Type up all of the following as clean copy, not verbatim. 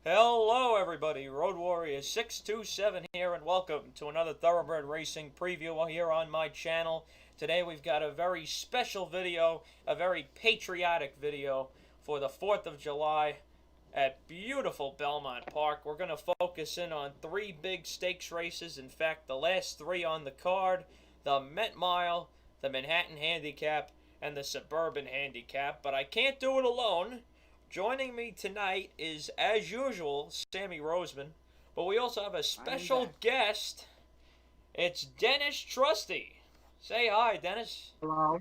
Hello, everybody. Road Warrior 627 here, and welcome to another Thoroughbred Racing preview here on my channel. Today we've got a very special video, a very patriotic video for the 4th of July at beautiful Belmont Park. We're going to focus in on three big stakes races. In fact, the last three on the card: the Met Mile, the Manhattan Handicap, and the Suburban Handicap. But I can't do it alone. Joining me tonight is, as usual, Sammy Roseman, but we also have a special guest. It's Dennis Trusty. Say hi, Dennis. Hello.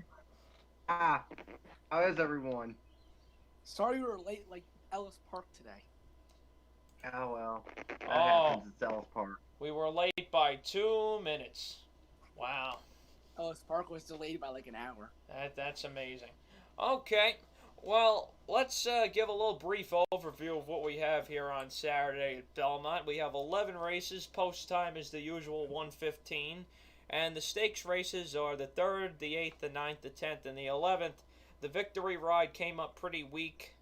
How is everyone? Sorry we were late like Ellis Park today. Oh, well. That happens at Ellis Park. We were late by 2 minutes. Wow. Ellis Park was delayed by like an hour. That's amazing. Okay. Well, let's give a little brief overview of what we have here on Saturday at Belmont. We have 11 races. Post time is the usual 1:15. And the stakes races are the 3rd, the 8th, the 9th, the 10th, and the 11th. The Victory Ride came up pretty weak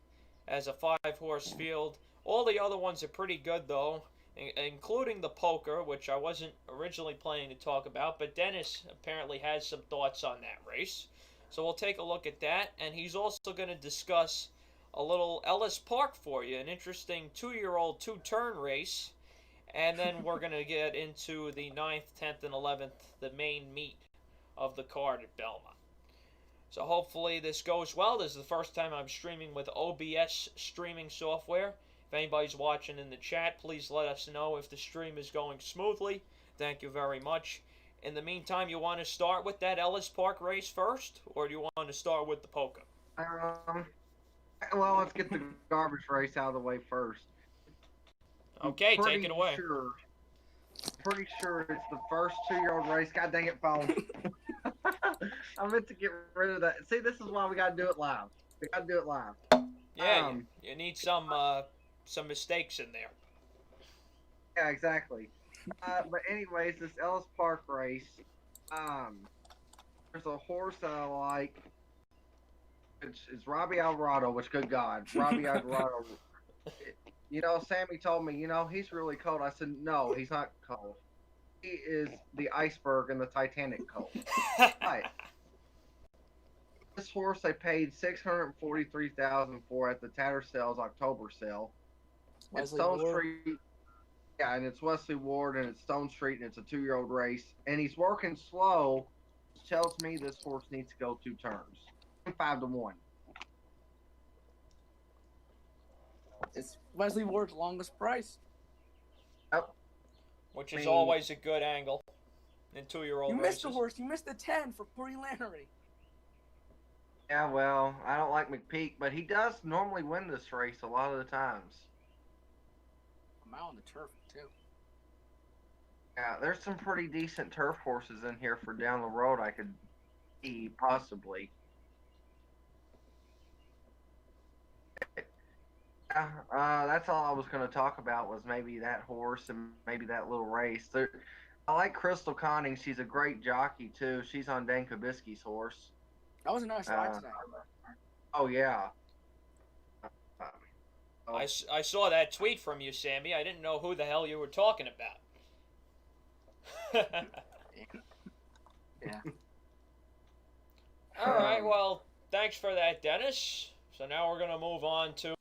as a 5-horse field. All the other ones are pretty good, though, including the Poker, which I wasn't originally planning to talk about. But Dennis apparently has some thoughts on that race. So we'll take a look at that, and he's also going to discuss a little Ellis Park for you, an interesting 2-year-old two-turn race, and then we're going to get into the 9th, 10th, and 11th, the main meat of the card at Belmont. So hopefully this goes well. This is the first time I'm streaming with OBS streaming software. If anybody's watching in the chat, please let us know if the stream is going smoothly. Thank you very much. In the meantime, you want to start with that Ellis Park race first, or do you want to start with the Poker? Well, let's get the garbage race out of the way first. Okay, take it away. Pretty sure it's the first 2-year-old race. God dang it, phone. I meant to get rid of that. See, this is why we got to do it live. We got to do it live. Yeah, you need some mistakes in there. Yeah, exactly. But anyways, this Ellis Park race, there's a horse that I like. It's Robbie Alvarado, which, good God, Robbie Alvarado. Sammy told me, he's really cold. I said, no, he's not cold. He is the iceberg in the Titanic cold. Right. This horse I paid $643,000 for at the Tattersall's October sale. It's Stone Street. Yeah, and it's Wesley Ward, and it's Stone Street, and it's a 2-year-old race. And he's working slow, which tells me this horse needs to go 2 turns. 5-1. It's Wesley Ward's longest price. Yep. Which is always a good angle in 2-year-old races. You missed the horse. You missed the 10 for Puri Lannery. Yeah, well, I don't like McPeak, but he does normally win this race a lot of the times. A mile on the turf, too. Yeah, there's some pretty decent turf horses in here for down the road I could see, possibly. That's all I was going to talk about was maybe that horse and maybe that little race. I like Crystal Conning. She's a great jockey, too. She's on Dan Kubisky's horse. That was a nice ride today. Oh, yeah. I saw that tweet from you, Sammy. I didn't know who the hell you were talking about. Yeah. All right, well, thanks for that, Dennis. So now we're going to move on to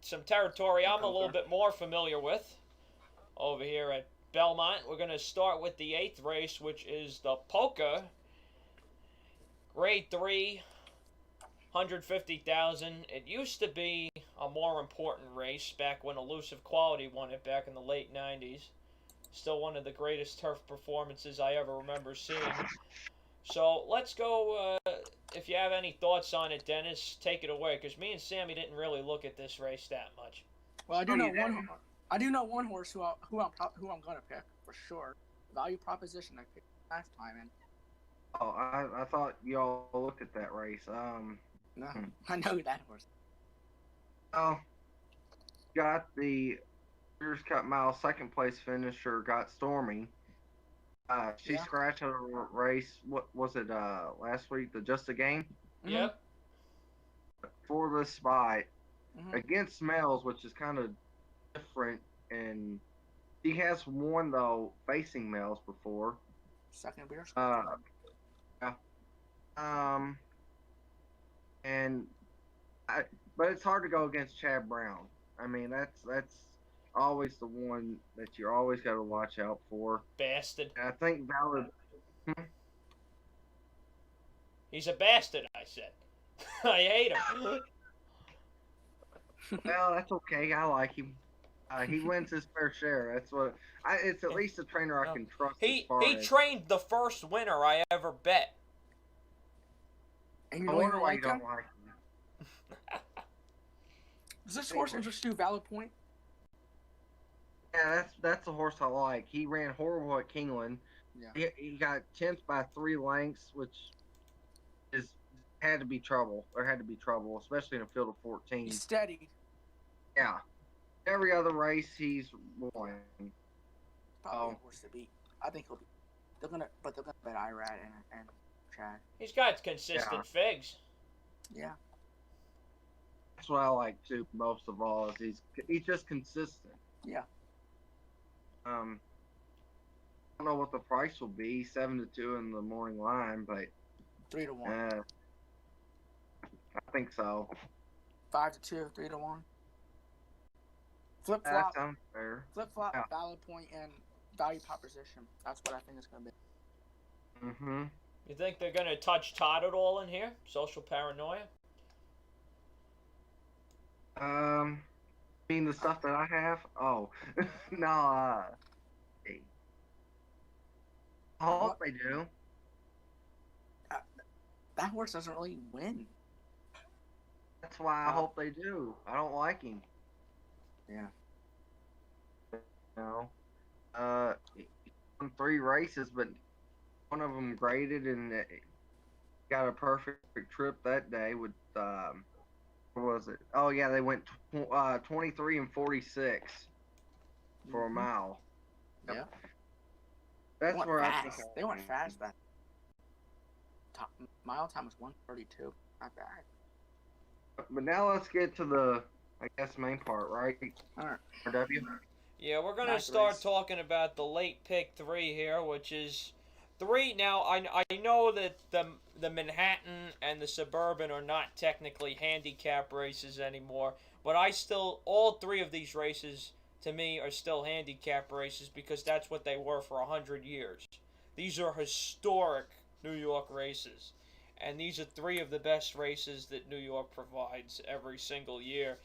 some territory I'm a little bit more familiar with over here at Belmont. We're going to start with the 8th race, which is the Poker. Grade 3, 150,000. It used to be a more important race back when Elusive Quality won it back in the late 90s. Still one of the greatest turf performances I ever remember seeing. So let's go, if you have any thoughts on it, Dennis, take it away, because me and Sammy didn't really look at this race that much. Well, I do know one horse who I'm gonna pick for sure. Value Proposition I picked last time, and oh, I thought y'all looked at that race. no, I know that horse. Oh, got the Breeders' Cup Mile second place finisher. Got Stormy. She scratched a race. What was it? Last week, the Just a Game. Yep. For the spot against Smells, which is kind of different, and he has won though facing males before. Second beer. Yeah. Um, and but it's hard to go against Chad Brown. I mean, that's always the one that you always got to watch out for. Bastard. And I think Valid. He's a bastard, I said. I hate him. Well, that's okay. I like him. He wins his fair share. That's what. It's at least a trainer I can trust. He as far as, trained the first winner I ever bet. And you I don't wonder even why you like him? don't like him. Does this horse interest you, Valid Point? Yeah, that's the horse I like. He ran horrible at Kingland. Yeah. He got 10th by 3 lengths, which had to be trouble. There had to be trouble, especially in a field of 14. He's steady. Yeah. Every other race he's won. Probably a horse to beat. I think he'll be. They're gonna bet NYRA and Chad. He's got consistent figs. Yeah. That's what I like too, most of all. Is he's just consistent. Yeah. I don't know what the price will be. 7-2 in the morning line, but 3-1. I think so. 5-2, 3-1. Flip That flop. sounds fair. Flip flop. Yeah. Valid Point and value proposition. That's what I think it's gonna be. Mm-hmm. You think they're gonna touch Todd at all in here? Social paranoia? I mean the stuff that I have? Oh. No, I hope they do. That horse doesn't really win. That's why I hope they do. I don't like him. Yeah. You know, he won 3 races, but one of them graded and got a perfect trip that day with what was it? Oh yeah, they went 23 and 46 for a mile. Yep. Yeah. That's where I think They went fast. That mile time was 1:32. Not bad. But now let's get to the, I guess, main part, right? All right. RW. Yeah, we're gonna Nice start race. talking about the late pick 3 here, which is 3. Now I know that the Manhattan and the Suburban are not technically handicap races anymore, but all 3 of these races to me are still handicap races because that's what they were for 100 years. These are historic New York races, and these are 3 of the best races that New York provides every single year.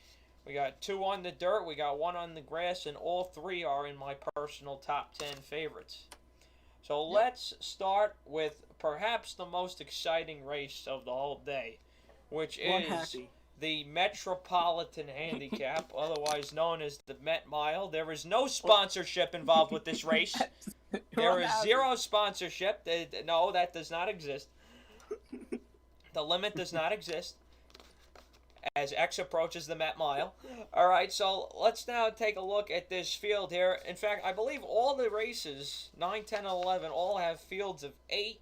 We got 2 on the dirt, we got 1 on the grass, and all 3 are in my personal top 10 favorites. So let's start with perhaps the most exciting race of the whole day, which is the Metropolitan Handicap, otherwise known as the Met Mile. There is no sponsorship involved with this race. There is 0 sponsorship. No, that does not exist. The limit does not exist as X approaches the Met Mile. All right, so let's now take a look at this field here. In fact, I believe all the races, 9, 10, and 11, all have fields of 8,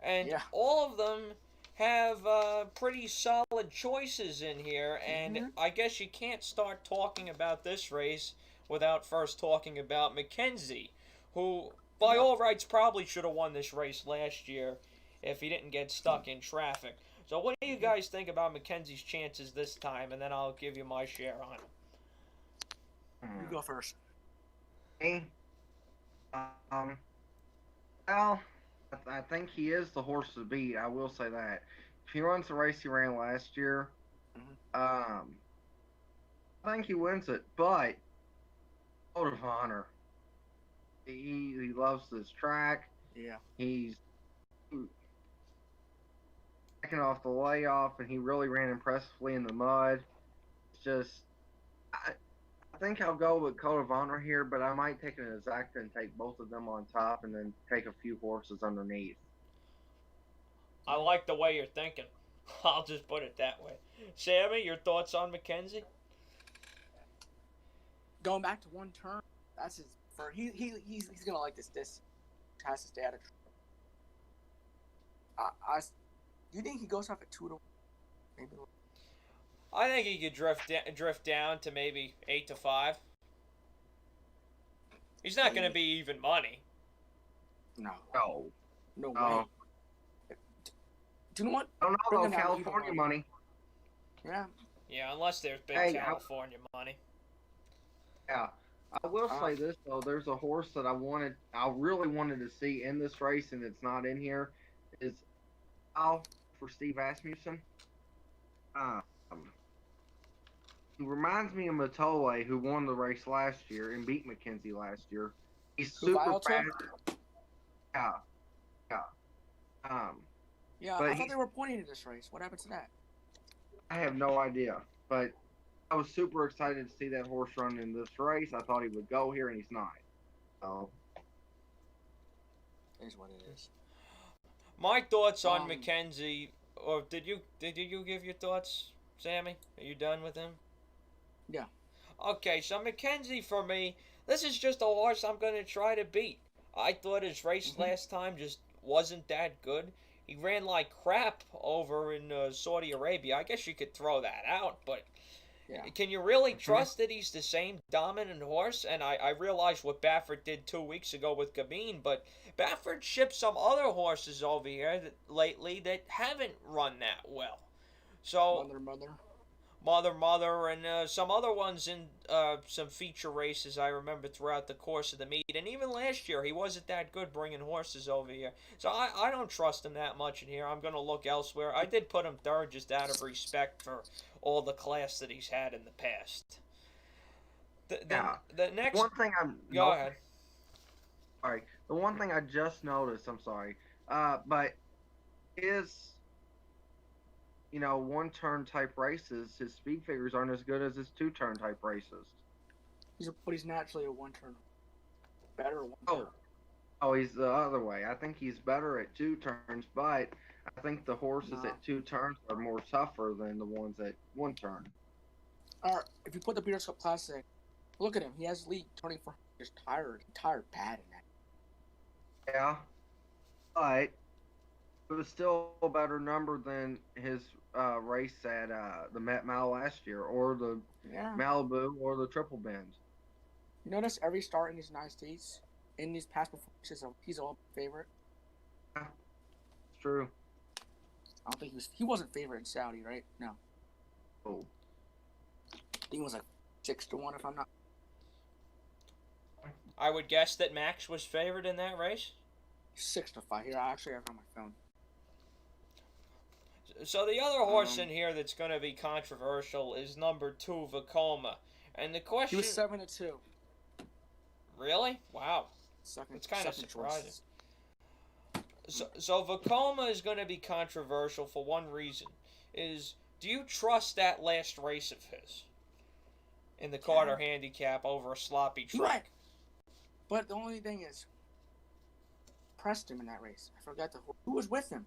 and all of them have pretty solid choices in here, and I guess you can't start talking about this race without first talking about Mackenzie, who, by all rights, probably should have won this race last year if he didn't get stuck in traffic. So what do you guys think about Mackenzie's chances this time, and then I'll give you my share on him. You go first. Me? Well, I think he is the horse to beat. I will say that. If he runs the race he ran last year, I think he wins it. But Code of Honor, he loves this track. Yeah. He's taking off the layoff, and he really ran impressively in the mud. It's just, I think I'll go with Code of Honor here, but I might take an exacta and take both of them on top, and then take a few horses underneath. I like the way you're thinking. I'll just put it that way. Sammy, your thoughts on Mackenzie? Going back to 1 turn, that's his first. He's gonna like this. This has to stay out of trouble. Do you think he goes off at 2-1? Maybe. I think he could drift down to maybe 8-5. He's not going to be even money. No. No. No way. Do you know what? I don't know, Bring though. him down to California even money. Yeah. Yeah, unless there's big Hey, California money. Yeah. I will say this, though. There's a horse that I really wanted to see in this race, and it's not in here, is for Steve Asmussen. Um, he reminds me of Matole, who won the race last year and beat McKenzie last year. He's super fast. Yeah. Yeah. Yeah, but I thought they were pointing to this race. What happened to that? I have no idea, but I was super excited to see that horse run in this race. I thought he would go here, and he's not. So It is what it is. My thoughts on McKenzie, or did you give your thoughts, Sammy? Are you done with him? Yeah. Okay, so McKenzie for me, this is just a horse I'm going to try to beat. I thought his race last time just wasn't that good. He ran like crap over in Saudi Arabia. I guess you could throw that out, but can you really trust that he's the same dominant horse? And I realized what Baffert did 2 weeks ago with Gabine, but Baffert shipped some other horses over here lately that haven't run that well. So Mother, and some other ones in some feature races I remember throughout the course of the meet. And even last year, he wasn't that good bringing horses over here. So I don't trust him that much in here. I'm going to look elsewhere. I did put him third just out of respect for all the class that he's had in the past. The next... One thing Go ahead. Sorry. The one thing I just noticed, I'm sorry, but is... one-turn type races, his speed figures aren't as good as his two-turn type races. But he's naturally a one-turn. Better one-turn. Oh, he's the other way. I think he's better at two turns, but I think the horses at two turns are more tougher than the ones at one turn. If you put the Breeders' Cup Classic, look at him. He has lead turning for just tired bad in that. Yeah, but it was still a better number than his race at the Met Mile last year, or the Malibu, or the Triple Bend. You notice every start in these nice dates, in these past performances, he's all favorite. Yeah, it's true. I don't think he wasn't favorite in Saudi, right? No. Oh. I think it was like 6-1 if I'm not. I would guess that Max was favored in that race. 6-5. Here, I actually have it on my phone. So the other horse in here that's going to be controversial is number 2, Vekoma. And the question... He was 7-2. Really? Wow. It's kind of surprising. So Vekoma is going to be controversial for one reason. Do you trust that last race of his in the Carter Handicap over a sloppy track? Right. But the only thing is, pressed him in that race. I forgot who was with him.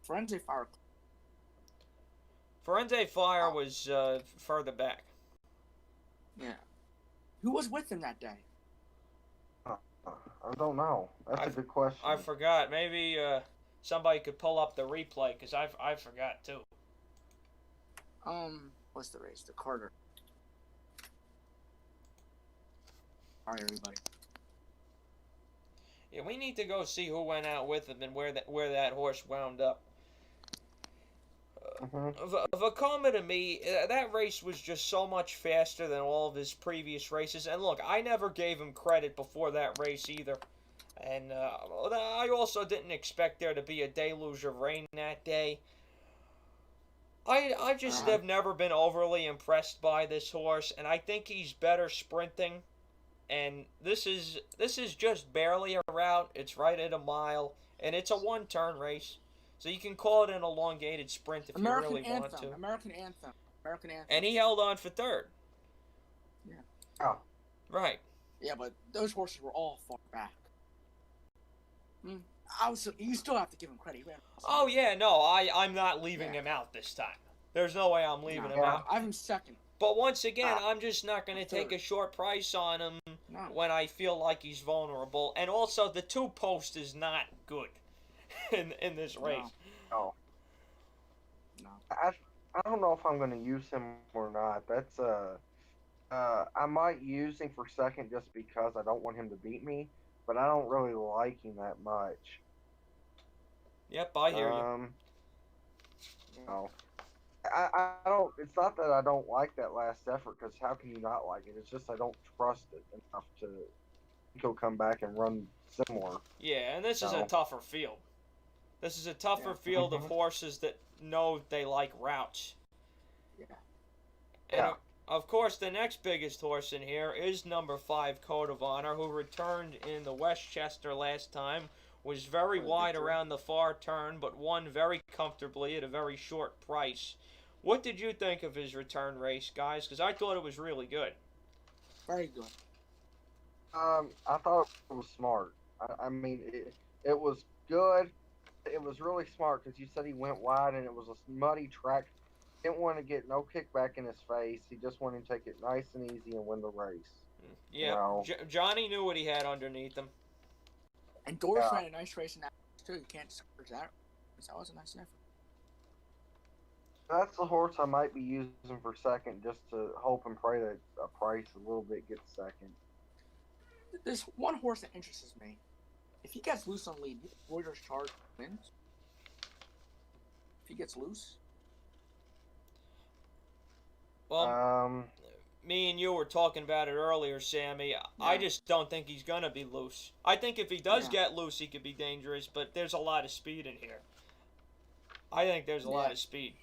Forense Fire. Forense Fire was further back. Yeah. Who was with him that day? I don't know. That's a good question. I forgot. Maybe somebody could pull up the replay, because I forgot too. What's the race? The Carter. All right, everybody. Yeah, we need to go see who went out with him and where that horse wound up. Vekoma, to me, that race was just so much faster than all of his previous races. And look, I never gave him credit before that race either. And I also didn't expect there to be a deluge of rain that day. I just have never been overly impressed by this horse, and I think he's better sprinting. And this is just barely a route. It's right at a mile, and it's a one-turn race. So you can call it an elongated sprint if you really want to. American Anthem. And he held on for third. Yeah. Oh. Right. Yeah, but those horses were all far back. You still have to give him credit. Oh, yeah, no, I'm not leaving him out this time. There's no way I'm leaving him out. I have him second. But once again, I'm just not going to take a short price on him when I feel like he's vulnerable. And also, the 2-post is not good in this race. No. I don't know if I'm going to use him or not. That's I might use him for second just because I don't want him to beat me, but I don't really like him that much. Yep, I hear you. You know, I don't. It's not that I don't like that last effort, because how can you not like it? It's just I don't trust it enough to think he'll come back and run similar. Yeah, and this is a No. tougher field. This is a tougher Yeah. field of Mhm. horses that know they like routes. Yeah. And Yeah. of course, the next biggest horse in here is number 5, Code of Honor, who returned in the Westchester last time. Was very For the wide victory. around the far turn, but won very comfortably at a very short price. What did you think of his return race, guys? Because I thought it was really good. Very good. I thought it was smart. I mean, it was good. It was really smart because you said he went wide and it was a muddy track. Didn't want to get no kickback in his face. He just wanted to take it nice and easy and win the race. You Yeah, know? Johnny knew what he had underneath him. And Doris Yeah. ran a nice race in that too. You can't discourage that. That was a nice effort. That's the horse I might be using for second, just to hope and pray that a price a little bit gets second. There's one horse that interests me. If he gets loose on lead, Warriors Charge wins. If he gets loose, Well, me and you were talking about it earlier, Sammy. I Yeah. just don't think he's gonna be loose. I think if he does Yeah. get loose, he could be dangerous. But there's a lot of speed in here. I think there's a lot Yeah. of speed.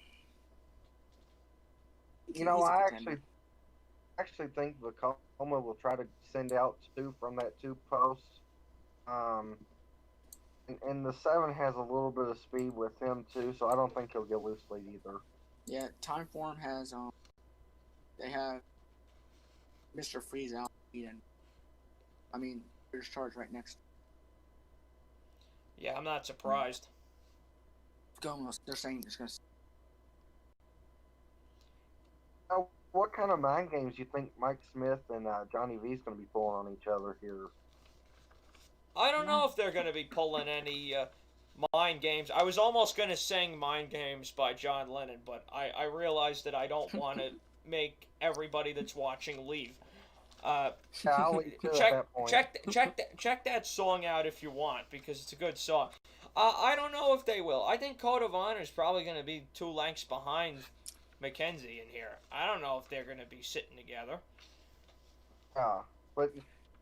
You know, he's a I contender. actually think Vacoma will try to send out 2 from that 2 post. And the 7 has a little bit of speed with him too, so I don't think he'll get loose lead either. Yeah, Time Form has they have Mr. Freeze out and Warriors Charge right next. Yeah, I'm not surprised. They're saying it's gonna. Now, what kind of mind games do you think Mike Smith and Johnny V is going to be pulling on each other here? I don't know if they're gonna be pulling any mind games. I was almost gonna sing "Mind Games" by John Lennon, but I realized that I don't want to make everybody that's watching leave. Yeah, I'll leave too at check that point. check that song out if you want, because it's a good song. I don't know if they will. I think Code of Honor is probably going to be 2 lengths behind Mackenzie in here. I don't know if they're going to be sitting together. Yeah, but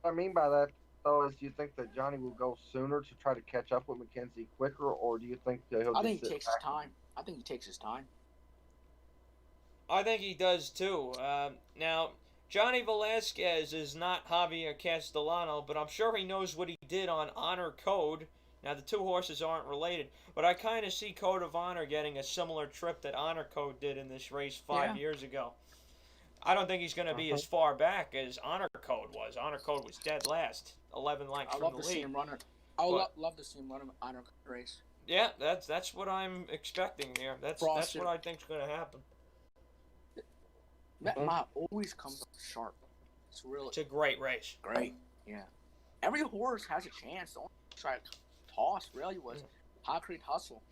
what I mean by that though is, do you think that Johnny will go sooner to try to catch up with Mackenzie quicker, or do you think that he'll I just think he sit takes his back? time. I think he takes his time. I think he does too. Now, Johnny Velasquez is not Javier Castellano, but I'm sure he knows what he did on Honor Code. Now, the 2 horses aren't related, but I kind of see Code of Honor getting a similar trip that Honor Code did in this race 5 years ago. I don't think he's going to be as far back as Honor Code was. Honor Code was dead last, 11 lengths I from love the to see lead. him run it. I would love to see him run an Honor race. Yeah, that's what I'm expecting here. That's Frosted. what I think's going to happen. That mile always comes up sharp. It's really It's a great race. great. Yeah. Every horse has a chance. The only try to toss really was Hot Creek Hustle.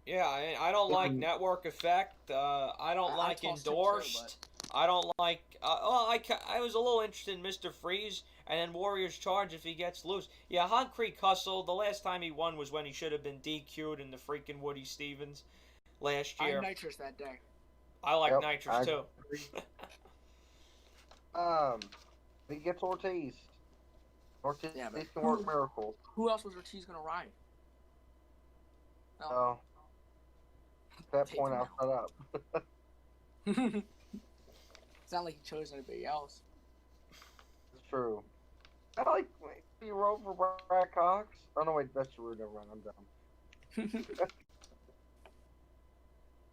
Yeah, I don't like Network Effect. I don't I like tossed him too, Endorsed. I don't like. I was a little interested in Mr. Freeze and then Warriors Charge if he gets loose. Yeah, Hog Creek Hustle. The last time he won was when he should have been DQ'd in the freaking Woody Stevens last I year. nitrous that day. I like Yep, Nitrous too. He gets Ortiz. Ortiz Yeah, but can work miracles. Who else was Ortiz gonna ride? No. So at that Take point, him I'll shut up. It's not like he chose anybody else. It's true. I like you rode for Brad Cox. Oh no, wait, that's your never mind. I'm dumb.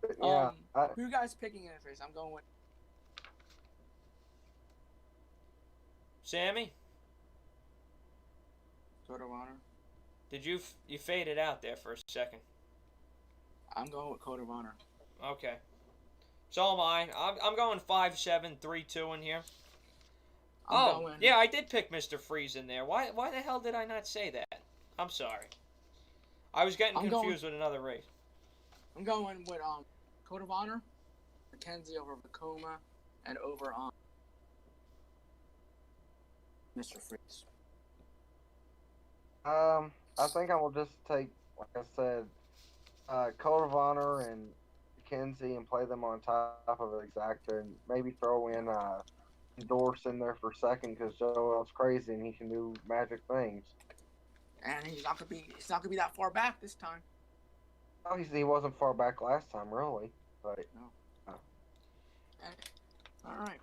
But, yeah, Who you guys picking in this race? I'm going with Sammy, Code of Honor. did you faded out there for a second? I'm going with Code of Honor. Okay. So am I. I'm going 5-7-3-2 in here. I'm going. Yeah, I did pick Mr. Freeze in there. Why the hell did I not say that? I'm sorry. I was getting confused with another race. I'm going with Code of Honor, Mackenzie over Vacoma, and over Mr. Freeze? I think I will just take, like I said, Code of Honor and Mackenzie and play them on top of Exacta and maybe throw in Endorse in there for second because Joel's crazy and he can do magic things. And he's not gonna be that far back this time. Oh, he wasn't far back last time, really. But No. All right.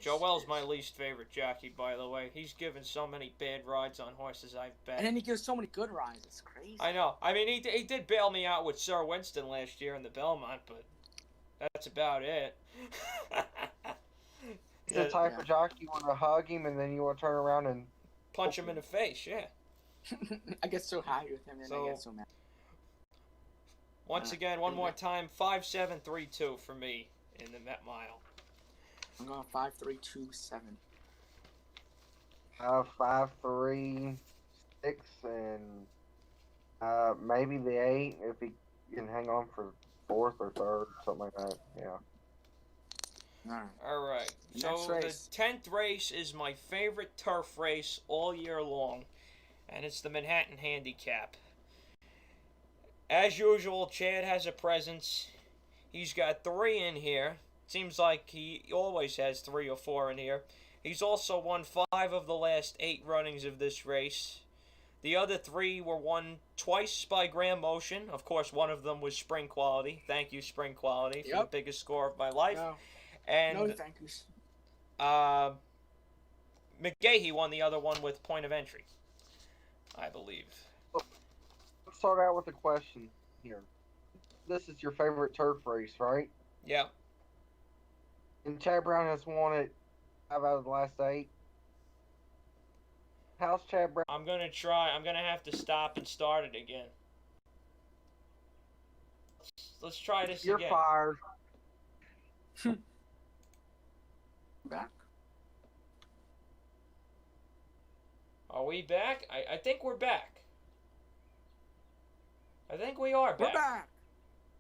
Joel's my least favorite jockey, by the way. He's given so many bad rides on horses I've bet. And then he gives so many good rides. It's crazy. I know. I mean, he did bail me out with Sir Winston last year in the Belmont, but that's about it. He's the type of jockey you want to hug him and then you want to turn around and punch him in the face, yeah. I get so happy with him and I get so mad. Once again, one more time, 5-7-3-2 for me in the Met Mile. I'm going 5-3-2-7. 5-3-6 and maybe the 8 if he can hang on for 4th or 3rd, something like that. Yeah. All right. So the 10th race is my favorite turf race all year long, and it's the Manhattan Handicap. As usual, Chad has a presence. He's got 3 in here. Seems like he always has 3 or 4 in here. He's also won 5 of the last 8 runnings of this race. The other 3 were won twice by Graham Motion. Of course, one of them was Spring Quality. Thank you, Spring Quality, for the biggest score of my life. No. And no, thank you. McGahee won the other one with Point of Entry, I believe. Let's start out with a question here. This is your favorite turf race, right? Yeah. And Chad Brown has won it 5 out of the last 8. How's Chad Brown? I'm gonna try. I'm gonna have to stop and start it again. Let's try this again. You're fired. Back? Are we back? I think we're back. I think we are back. We're back.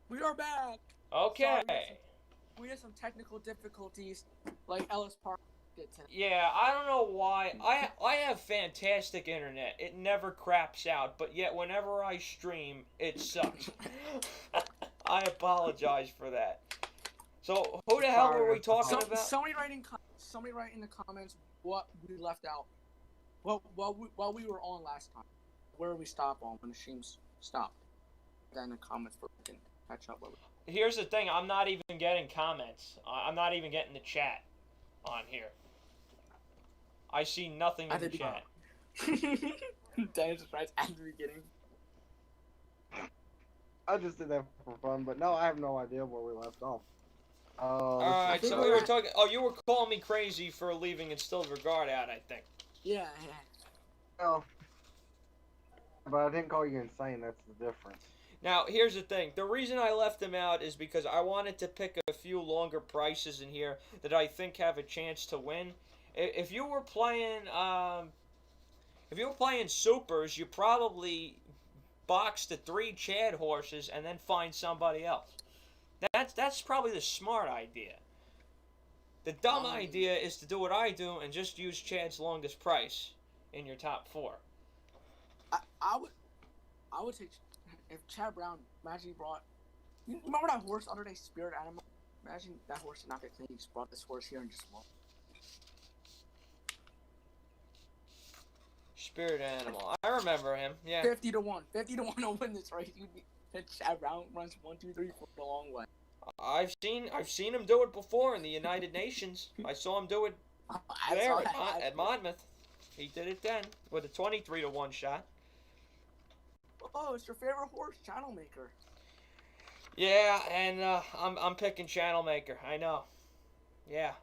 We are back. Okay. Sorry, we had some technical difficulties, like Ellis Park did tonight. Yeah, I don't know why. I have fantastic internet. It never craps out, but yet whenever I stream, it sucks. I apologize for that. So, who the hell were we talking about? Somebody write in the comments what we left out. While we were on last time, where we stopped on when the streams stopped. Then in the comments we can catch up with. Here's the thing, I'm not even getting comments. I'm not even getting the chat on here. I see nothing in the chat. Dennis writes at the beginning. I just did that for fun, but no, I have no idea where we left off. Alright, so we were talking... Oh, you were calling me crazy for leaving Instilled Regard out, I think. Yeah. Well, but I didn't call you insane, that's the difference. Now, here's the thing. The reason I left them out is because I wanted to pick a few longer prices in here that I think have a chance to win. If you were playing supers, you probably box the 3 Chad horses and then find somebody else. That's probably the smart idea. The dumb idea is to do what I do and just use Chad's longest price in your top 4. I would take, if Chad Brown, imagine he brought, you remember that horse the other day, Spirit Animal? Imagine that horse did not get clean. He just brought this horse here and just won. Spirit Animal. I remember him. Yeah. 50 to 1. 50 to 1 to win this race. Chad Brown runs 1, 2, 3, 4 the long way. I've seen him do it before in the United Nations. I saw him do it there at Monmouth. He did it then with a 23 to 1 shot. Oh, it's your favorite horse, Channel Maker. Yeah, and I'm picking Channel Maker. I know. Yeah.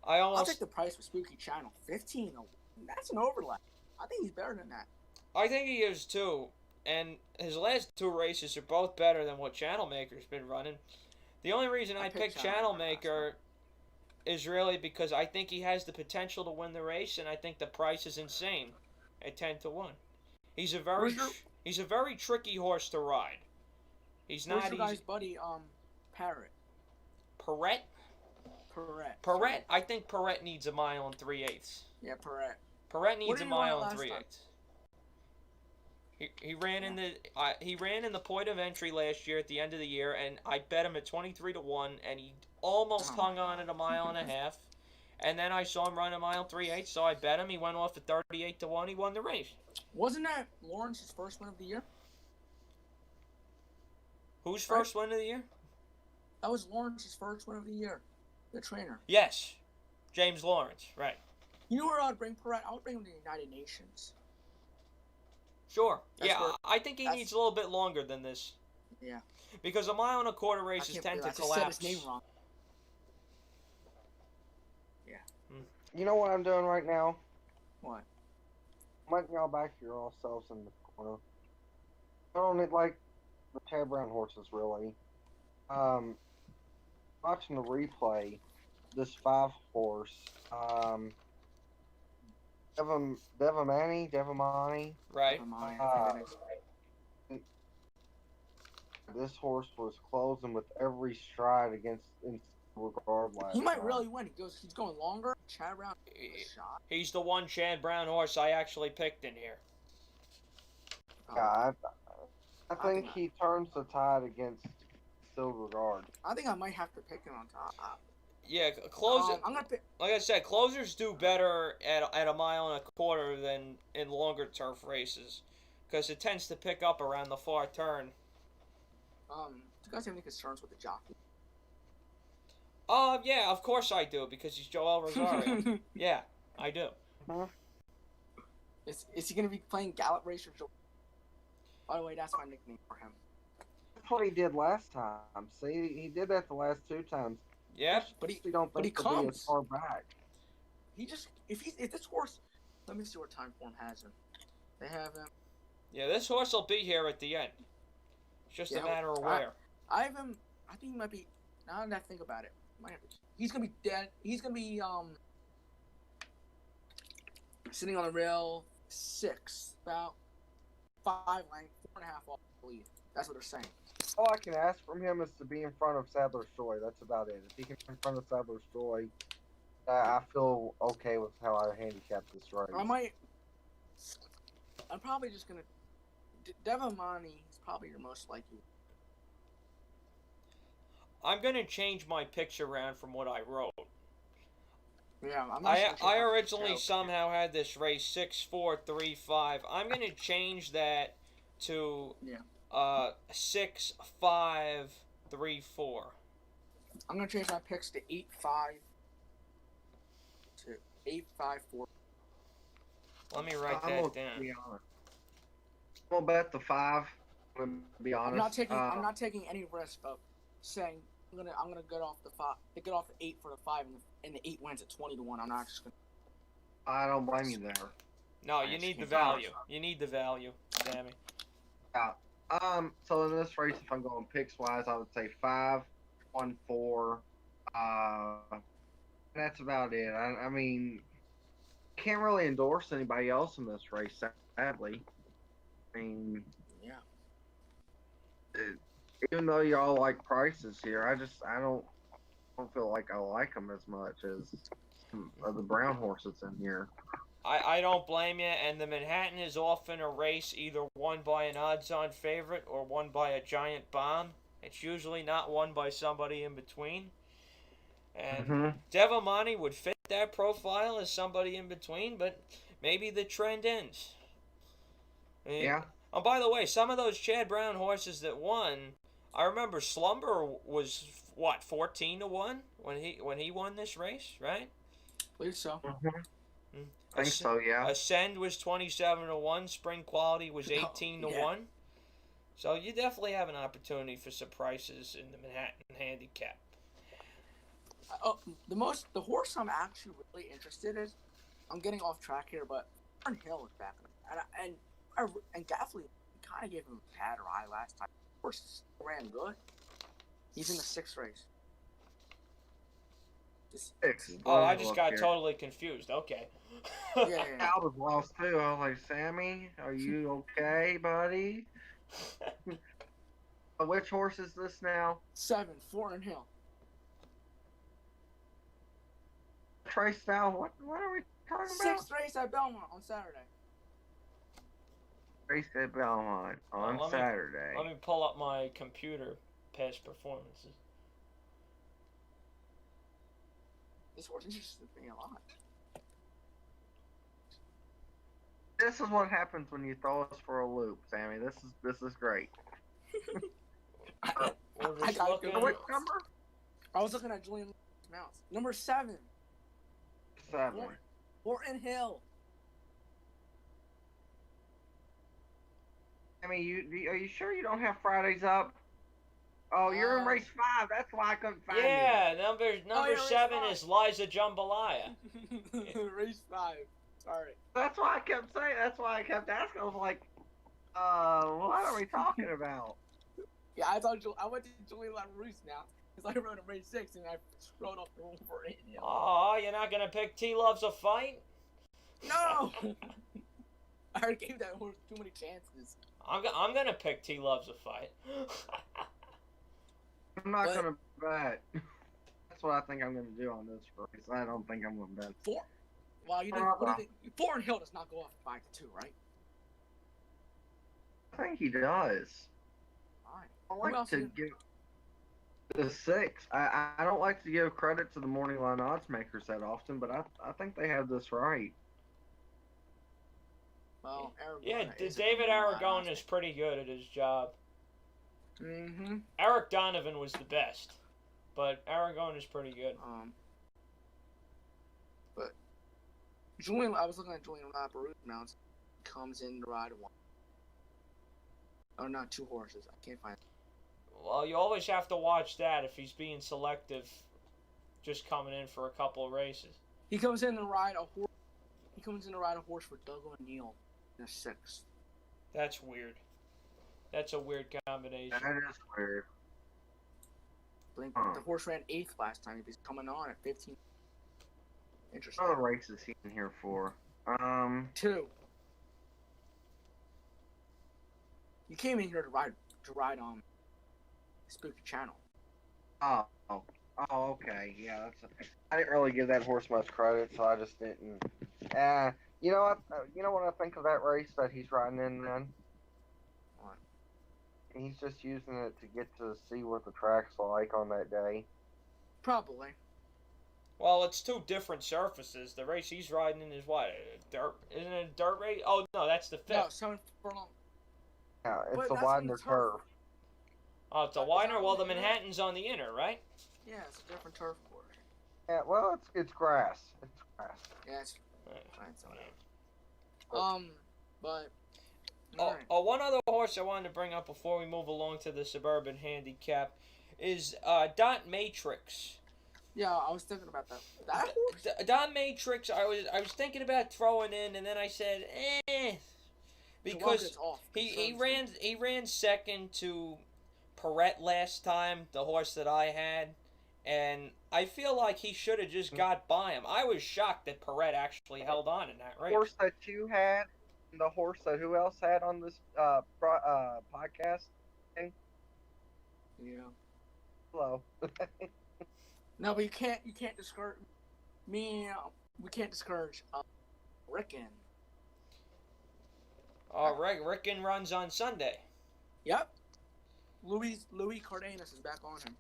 I'll take the price for Spooky Channel. 15. That's an overlap. I think he's better than that. I think he is too. And his last 2 races are both better than what Channel Maker's been running. The only reason I picked Channel Maker is really because I think he has the potential to win the race, and I think the price is insane at 10 to 1. He's a very tricky horse to ride. He's not easy. Guy's buddy, Parrot. Perrette? Perrette. I think Perrette needs a mile and 3/8. Yeah, Perret. Perret needs What a did he run mile and last 3/8. time? He ran in the point of entry last year at the end of the year, and I bet him at 23-1, and he almost hung on at a mile and a half. And then I saw him run a mile 3/8, so I bet him. He went off at 38-1. He won the race. Wasn't that Lawrence's first win of the year? Whose first win of the year? That was Lawrence's first win of the year. The trainer. Yes, James Lawrence. Right. You know where I would bring Perret? I would bring him to the United Nations. Sure. That's Yeah, where- I think he needs a little bit longer than this. Yeah. Because a mile and a quarter races I tend to just collapse. said his name wrong. Yeah. You know what I'm doing right now? What? I'm letting y'all back yourselves in the corner. I don't need, like, the Chad Brown horses, really. Watching the replay, this 5 horse, Devamani. Right. Never mind. This horse was closing with every stride against in regard last He might time. really win. He's going longer. Chad Brown a shot. He's the one Chad Brown horse I actually picked in here. Yeah, I think think he turns the tide against Silverguard. I think I might have to pick him on top. Yeah, closer. I'm gonna pick. Like I said, closers do better at a mile and a quarter than in longer turf races, because it tends to pick up around the far turn. Do you guys have any concerns with the jockey? Yeah, of course I do, because he's Joel Rosario. Yeah, I do. Is he gonna be playing Gallop Race or Joel? By the way, that's my nickname for him. That's what he did last time. See, he did that the last 2 times. Yep. But he We don't but he think to be comes. as far back. He just if this horse. Let me see what time form has him. They have him. Yeah, this horse will be here at the end. It's just a matter of where. I have him. I think he might be. Now that I think about it, he's gonna be dead. He's gonna be sitting on the rail 6, about 5 length, 4.5 off the lead. That's what they're saying. All I can ask from him is to be in front of Sadler's Joy. That's about it. If he can be in front of Sadler's Joy, I feel okay with how I handicap this race. I'm probably just gonna. Devamani is probably your most likely. I'm gonna change my picks around from what I wrote. Yeah, I'm not I originally somehow had this race 6-4-3-5. I'm gonna change that to 6-5-3-4. I'm gonna change my picks to 8-5 to 8-5-4. Let me write I'm that gonna down. be honest. I'm gonna bet the 5. I'm gonna be honest. I'm not taking any risk of saying I'm gonna get off the 5. Get off the 8 for the 5, and the 8 wins at 20-1. I'm not just gonna. I don't blame you there. No, you need the value. You need the value, Sammy. Yeah. So in this race, if I'm going picks wise, I would say 5, 1, 4. That's about it. I mean, can't really endorse anybody else in this race, sadly. I mean, Yeah. Even though y'all like prices here, I don't feel like I like them as much as some of the brown horses in here. I don't blame you, and the Manhattan is often a race either won by an odds-on favorite or won by a giant bomb. It's usually not won by somebody in between. And Devamani would fit that profile as somebody in between, but maybe the trend ends. Yeah. Oh, by the way, some of those Chad Brown horses that won, I remember Slumber was what 14-1 when he won this race, right? I believe so. I think so, yeah. Ascend was 27-1. Spring Quality was 18-1. So you definitely have an opportunity for some prices in the Manhattan Handicap. The horse I'm actually really interested in. I'm getting off track here, but Warren Hill is back, and Gaffley kind of gave him a bad ride last time. The horse ran good. He's in the 6th race. 6. Oh, I just got totally confused. Okay. Yeah. I was lost too. I was like, Sammy, are you okay, buddy? Which horse is this now? 7, Warren Hill. Trace now. What are we Talking about? Sixth race at Belmont on Saturday. Race at Belmont on Saturday. Let me pull up my computer past performances. This horse interested me a lot. This is what happens when you throw us for a loop, Sammy. This is great. We're just got looking. Which number? I was looking at Julian Mounts. Number 7. 7. Horton Hill. I mean, are you sure you don't have Fridays up? Oh, you're in race 5. That's why I couldn't find Yeah, number race 7 5. is Liza Jambalaya. Race 5. Sorry. That's why I kept saying. That's why I kept asking. I was like, what are we talking about? Yeah, I went to Julian LaRousse now because I rode in race 6 and I rode off the room for 8. Oh, you're not gonna pick T Loves a Fight? No. I already gave that horse too many chances. I'm gonna pick T Loves a Fight. I'm not gonna bet. That's what I think I'm gonna do on this race. I don't think I'm gonna bet. 4. Well, you know, what do you think? Horton Hill does not go off 5-2, right? I think he does. Fine. I Who like else to is- give the 6. I don't like to give credit to the morning line odds makers that often, but I think they have this right. Well, Aragona Yeah, is a David good Aragon line. is pretty good at his job. Mm-hmm. Eric Donovan was the best, but Aragon is pretty good. But I was looking at Julian LaRousse mounts. Comes in to ride 1. Oh, not 2 horses. I can't find. Well, you always have to watch that if he's being selective, just coming in for a couple of races. He comes in to ride a horse. He comes in to ride a horse for Doug O'Neill in the 6th. That's weird. That's a weird combination. That is weird. The horse ran 8th last time. He's coming on at 15. Interesting. What other races he in here for? 2. You came in here to ride on Spooky Channel. Oh, okay. Yeah, I didn't really give that horse much credit, so I just didn't. You know what? You know what I think of that race that he's riding in then? What? He's just using it to get to see what the track's like on that day. Probably. Well, it's 2 different surfaces. The race he's riding in is what? Dirt? Isn't it a dirt race? Oh, no, that's the 5th. No, 7 furlong. Yeah, But it's a that's on widener the curve. turf. Oh, it's a Is wider. that Well, on the the inner? Manhattan's on the inner, right? Yeah, it's a different turf course. Yeah, well, it's grass. It's grass. Yeah, it's Right. fine. So but. Alright. One other horse I wanted to bring up before we move along to the Suburban Handicap is Dot Matrix. Yeah, I was thinking about that. That horse? Dot Matrix, I was thinking about throwing in, and then I said, because Off. he ran second to Perret last time, the horse that I had, and I feel like he should have just got by him. I was shocked that Perret actually held on in that race. The horse that you had, and the horse that who else had on this podcast? Yeah. Hello. No, but you can't discourage me. We can't discourage Rickon. Rickon runs on Sunday. Yep. Louis Cardenas is back on him.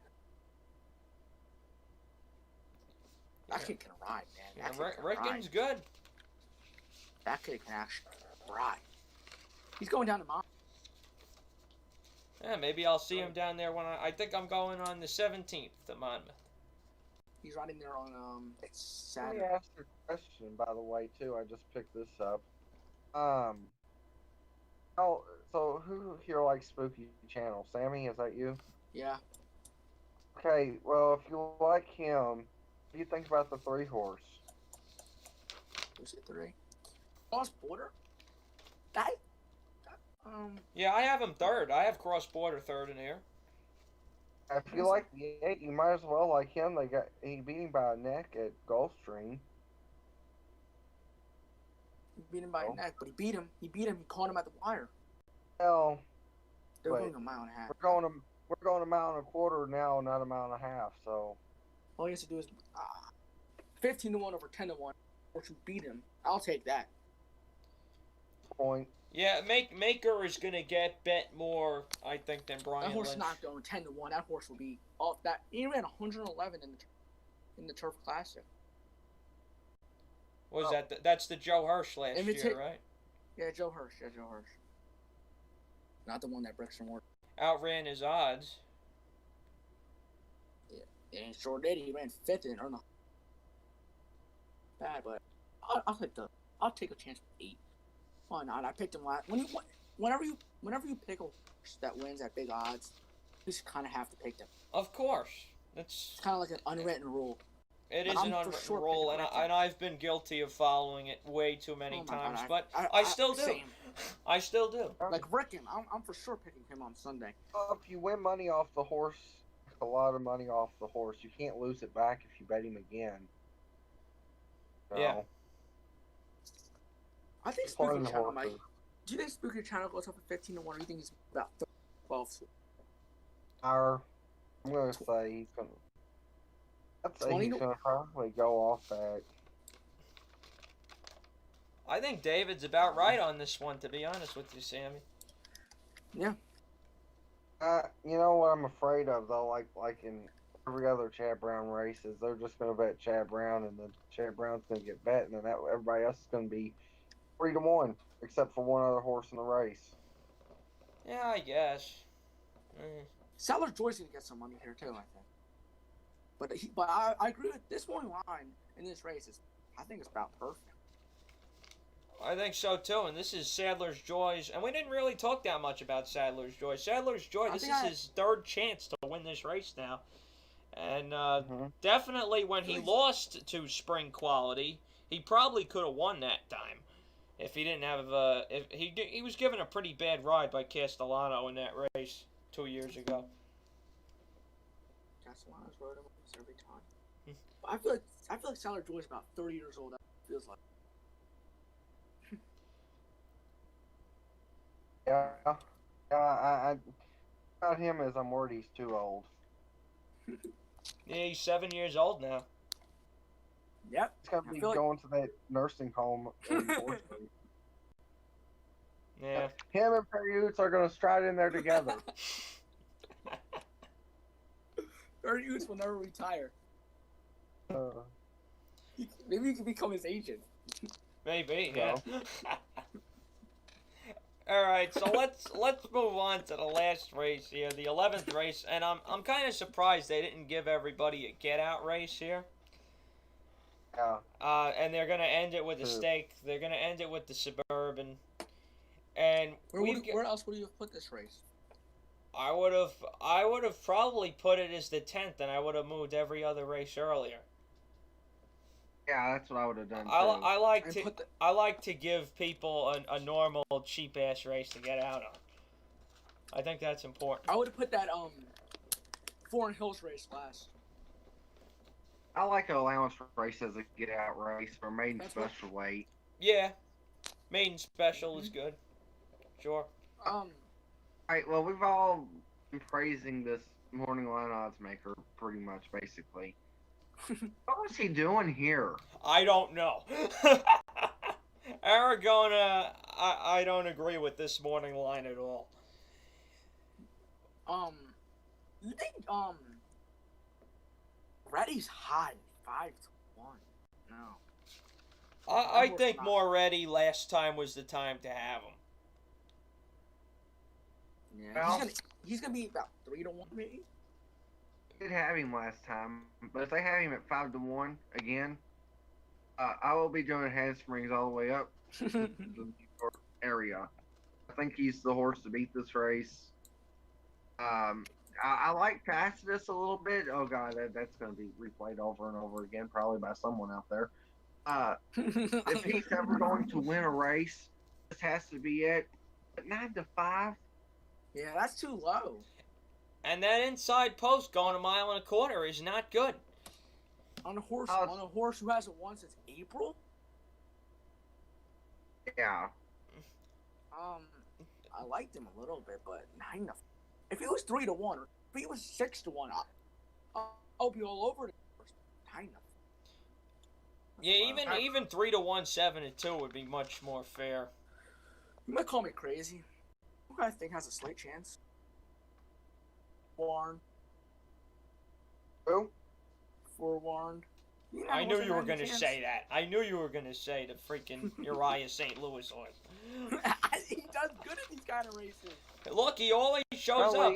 That kid can ride, man. That kid can Rickon's ride. good. That kid can actually ride. He's going down to Mont. Yeah, maybe I'll see him down there when I think I'm going on the 17th to Monmouth. He's riding there on it's Let me Saturday. ask you a question, by the way, too. I just picked this up. So who here likes Spooky Channel? Sammy, is that you? Yeah. Okay, well, if you like him, what do you think about the 3 horse? Who's it 3? Cross border. That. Yeah, I have him third. I have Cross Border third in here. If you like the 8, you might as well like him. He beat him by a neck at Gulfstream. He beat him by a neck, but he beat him. He caught him at the wire. Well, They were wait. going a mile and a half. we're going a mile and a quarter now, not a mile and a half. So All he has to do is 15-1 over 10-1. horse who beat him. I'll take that. Point. Yeah, Maker is gonna get bet more, I think, than Brian That horse Lynch. is not going 10-1. That horse will be off that. He ran 111 in the Turf Classic. What was that? That's the Joe Hirsch last year, right? Yeah, Joe Hirsch. Not the one that Brixton worked. Outran his odds. Yeah, he sure did. He ran 5th in or no. Bad, but I'll take a chance with 8. Why not? I picked him last. Whenever you pick a horse that wins at big odds, you just kind of have to pick them. Of course, it's kind of like an unwritten rule. It is an unwritten rule, and I've been guilty of following it way too many times, but I still do. Same. I still do. Like Rickon, I'm for sure picking him on Sunday. If you win money off the horse, a lot of money off the horse, you can't lose it back if you bet him again. So, yeah. I think Spooky Channel might. Do you think Spooky Channel goes up at 15-1, or do you think he's about 12? I'm gonna say he's gonna. I'd say he's gonna probably go off that. I think David's about right on this one, to be honest with you, Sammy. Yeah. You know what I'm afraid of though, like in every other Chad Brown races, they're just gonna bet Chad Brown, and then Chad Brown's gonna get bet, and then everybody else is gonna be 3-1, except for one other horse in the race. Yeah, I guess. Sadler's Joy's gonna get some money here too, I think. But I agree with this one line in this race I think it's about perfect. I think so too, and this is Sadler's Joy's, and we didn't really talk that much about Sadler's Joy. Sadler's Joy, this is his third chance to win this race now, and definitely when he lost to Spring Quality, he probably could have won that time if he didn't have if he was given a pretty bad ride by Castellano in that race 2 years ago. Castellano's rode him every time. I feel like Sadler's Joy's about 30 years old. That feels like. Yeah, I about him as I'm worried he's too old. Yeah, he's 7 years old now. Yep. He's gonna be going to that nursing home. Yeah. Him and Perry are gonna stride in there together. Perry will never retire. Maybe you can become his agent. Maybe, yeah. All right, so let's move on to the last race here, the 11th race, and I'm kind of surprised they didn't give everybody a get-out race here. Yeah. And they're gonna end it with a stake. They're gonna end it with the Suburban. And where else would you have put this race? I would have probably put it as the 10th, and I would have moved every other race earlier. Yeah, that's what I would have done too. I like to give people a normal cheap ass race to get out on. I think that's important. I would have put that Foreign Hills race last. I like an allowance race as a get out race or maiden special weight. Yeah, maiden special is good. Sure. Alright, well we've all been praising this morning line odds maker pretty much basically. What was he doing here? I don't know. Aragona, I don't agree with this morning line at all. You think Reddy's high 5-1? No. I think Moretti last time was the time to have him. Yeah, well, he's gonna be about 3-1 maybe. Did have him last time, but if they have him at 5-1 again, I will be doing handsprings all the way up to the New York area. I think he's the horse to beat this race. I like Tacitus a little bit. Oh god, that's going to be replayed over and over again, probably by someone out there. If he's ever going to win a race, this has to be it. But 9-5. Yeah, that's too low. And that inside post going 1.25 miles is not good. On a horse who hasn't won since April? Yeah. I liked him a little bit, but 9-5. If he was 3-1, or if he was 6-1, I'll be all over it. 9-5. Yeah, even 3-1, 7-2 would be much more fair. You might call me crazy. Who I think has a slight chance? Warren. Who? Forewarned. I knew you were going to say that. I knew you were going to say the freaking Uriah St. Louis horse. He does good in these kind of races. Look, he always shows up.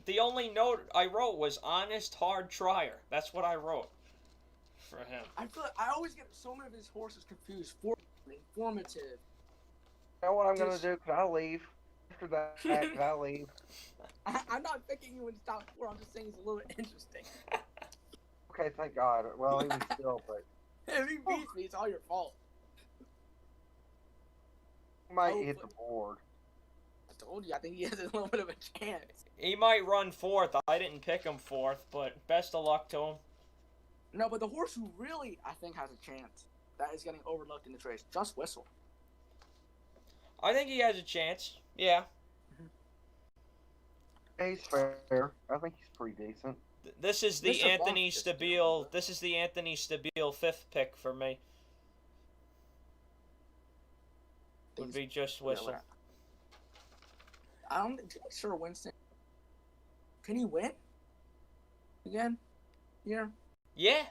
The only note I wrote was honest, hard trier. That's what I wrote for him. I always get so many of his horses confused. Informative. You know what I'm going to do? Can I leave? After that, can I leave? I'm not picking you in the top 4. I'm just saying it's a little interesting. Okay, thank God. Well, even still, but... If he beats me, it's all your fault. He might hit the board. I told you, I think he has a little bit of a chance. He might run 4th. I didn't pick him 4th, but best of luck to him. No, but the horse who really, I think, has a chance that is getting overlooked in the race, Just Whistle. I think he has a chance. Yeah. He's fair. I think he's pretty decent. This is the Anthony Stabile. This is the Anthony Stabile 5th pick for me. Would be Just Whistle. I don't think Sir Winston. Can he win again? Here. Yeah.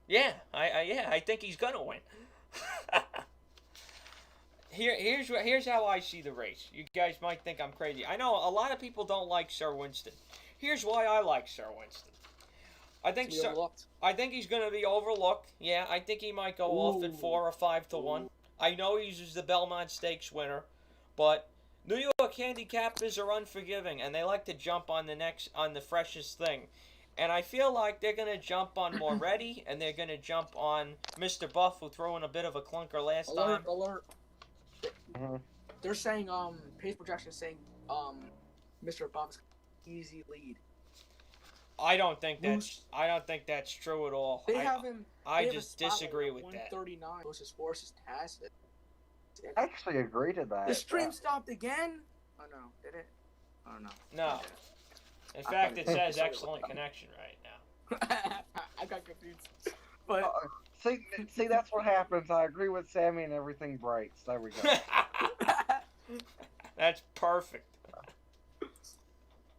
Yeah. I think he's gonna win. Here's how I see the race. You guys might think I'm crazy. I know a lot of people don't like Sir Winston. Here's why I like Sir Winston. I think he's going to be overlooked. Yeah, I think he might go off at 4 or 5-1. I know he's the Belmont Stakes winner, but New York handicappers are unforgiving, and they like to jump on the freshest thing. And I feel like they're going to jump on Moretti, and they're going to jump on Mr. Buff, who threw in a bit of a clunker last time. Alert. They're saying, pace projection is saying, Mr. Buff's easy lead. I don't think that's true at all. I just disagree with that. 139 versus horses tacit. I actually agree to that. The stream stopped again? Oh no, did it? Oh no. No. In fact, it says excellent connection right now. I got confused. But see, that's what happens. I agree with Sammy and everything breaks. There we go. That's perfect.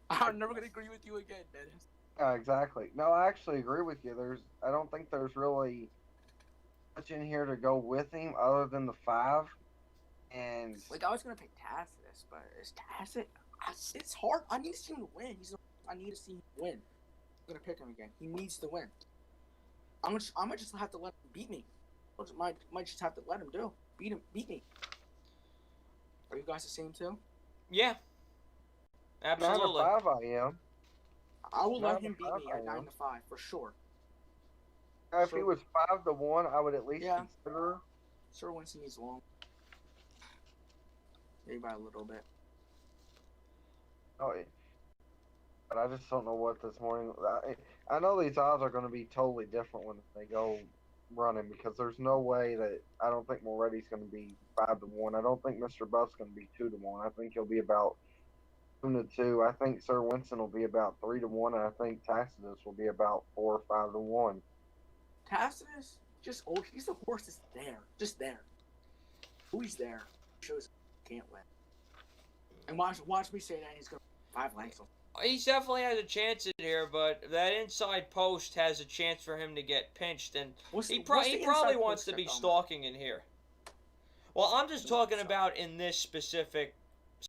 I'm never gonna agree with you again, Dennis. Exactly. No, I actually agree with you. I don't think there's really much in here to go with him other than the 5. And I was gonna pick Tacitus, but is Tacit? It's hard. I need to see him to win. I need to see him win. I'm gonna pick him again. He needs to win. I might just have to let him beat me. Might just have to let him beat me. Are you guys the same too? Yeah. Absolutely. 9-5 I am. I will let him beat me at 9-5 for sure. If he was 5-1, I would at least consider. Sir Winston needs long. Maybe by a little bit. Oh, but I just don't know what this morning. I know these odds are going to be totally different when they go running because there's no way that I don't think Moretti's going to be 5-1. I don't think Mr. Buff's going to be 2-1. I think he'll be about 2-2. I think Sir Winston will be about 3-1, and I think Tacitus will be about 4 or 5-1. Tacitus, he's the horse that's there, just there. Who he's there shows he can't win. And watch me say that he's going to 5 lengths. He definitely has a chance in here, but that inside post has a chance for him to get pinched, and he probably wants to be stalking in here. Well, I'm just talking about in this specific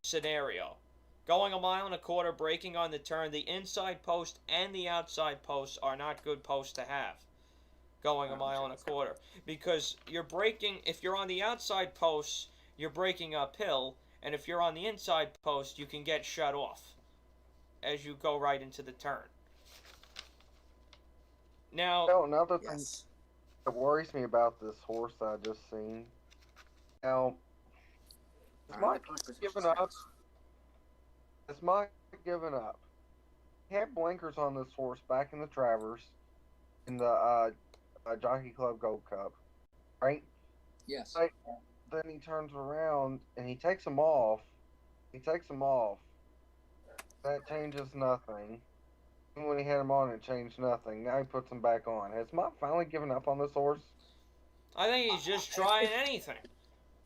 scenario. Going 1.25 miles, braking on the turn, the inside post and the outside post are not good posts to have. Going 1.25 miles. Because you're braking, if you're on the outside post, you're braking uphill, and if you're on the inside post, you can get shut off as you go right into the turn. Now, another thing that worries me about this horse I just seen. Now, is Mike giving up? Is Mike giving up? He had blinkers on this horse back in the Travers in the Jockey Club Gold Cup, right? Yes. Right. Then he turns around and he takes them off. That changes nothing. Even when he had him on, it changed nothing. Now he puts them back on. Has Mike finally given up on this horse? I think he's just trying anything.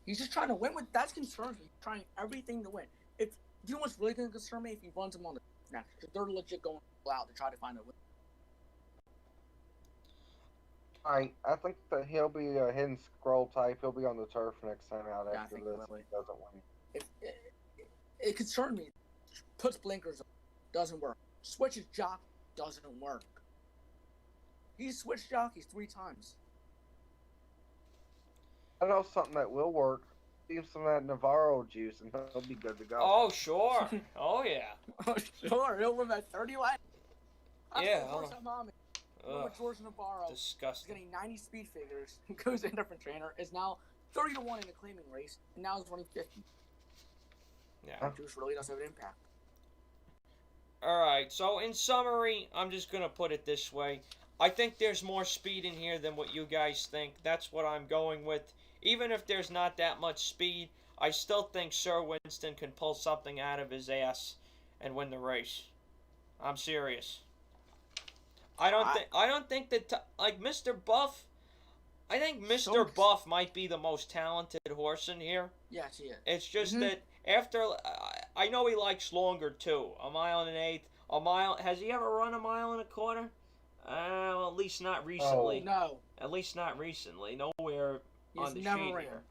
He's just trying to win. That concerns me. He's trying everything to win. If you know what's really going to concern me, if he runs him on the next, because they're legit going out to try to find a win. I think that he'll be a hidden scroll type. He'll be on the turf next time out Yeah, after this. If he doesn't win. If it concerns me. Puts blinkers on, doesn't work. Switches jockey, doesn't work. He's switched jockeys 3 times. I know something that will work. Give him some of that Navarro juice, and he'll be good to go. Oh, sure. Oh, yeah. Oh, sure. He'll win at 31. Yeah. George Navarro is Disgusting. getting 90 speed figures, goes to a different trainer, is now 30-1 in a claiming race, and now is running 50. Yeah. Juice really does have an impact. Alright, so in summary, I'm just going to put it this way. I think there's more speed in here than what you guys think. That's what I'm going with. Even if there's not that much speed, I still think Sir Winston can pull something out of his ass and win the race. I'm serious. I don't think that like Mr. Buff. I think Mr. Buff might be the most talented horse in here. Yes, he is. It's just that after I know he likes longer too. A mile and an eighth. A mile. Has he ever run a mile and a quarter? Well, at least not recently. No. At least not recently. Nowhere on the sheet here.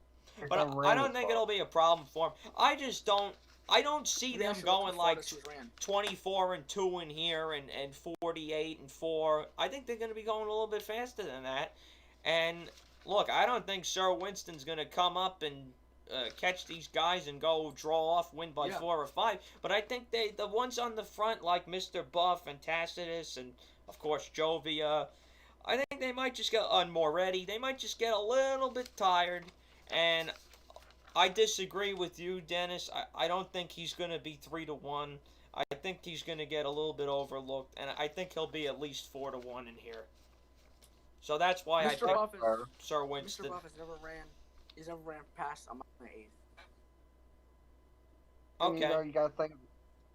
He's But never I ran don't this think far. it'll be a problem for him. I just don't. I don't see Maybe I them should look going the like farthest he's ran. 24-2 in here and 48-4. I think they're going to be going a little bit faster than that. And look, I don't think Sir Winston's going to come up and catch these guys and go draw off, win by 4 or 5. But I think the ones on the front, like Mr. Buff and Tacitus and, of course, Jovia, I think they might just get Moretti. They might just get a little bit tired. And I disagree with you, Dennis. I don't think he's going to be 3-1. I think he's going to get a little bit overlooked. And I think he'll be at least 4-1 in here. So that's why I picked Sir Winston. Mr. Buff has never ran. He's never ran past a mile and an eighth. And, you know, you got to think.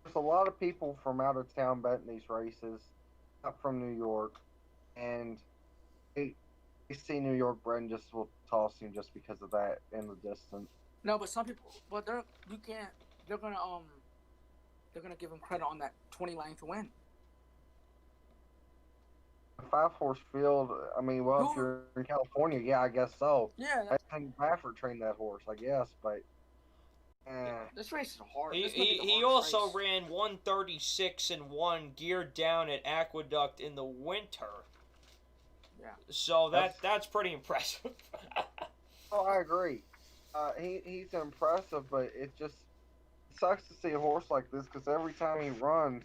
There's a lot of people from out of town betting these races, not from New York, and they see New York bred and just will toss him just because of that in the distance. No, but some people, but they're gonna give him credit on that 20 length win. A 5-horse field. I mean, well, if you're in California, yeah, I guess so. Yeah, I think Baffert trained that horse, I guess, but. This race is hard. He also ran 136-1 geared down at Aqueduct in the winter. Yeah. So that's pretty impressive. Oh, I agree. He's impressive, but it just sucks to see a horse like this because every time he runs,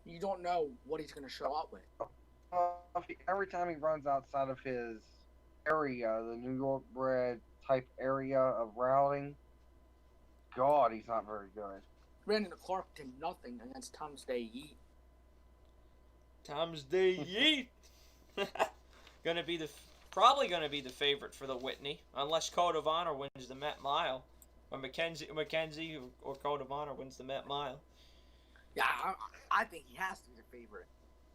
you don't know what he's going to show up with. Every time he runs outside of his area, the New York bred type area of routing, God, he's not very good. Brandon Clark did nothing against Tom's Day Yeet. Tom's Day Yeet. Probably gonna be the favorite for the Whitney, unless Code of Honor wins the Met Mile, or Mackenzie or Code of Honor wins the Met Mile. Yeah, I think he has to be the favorite.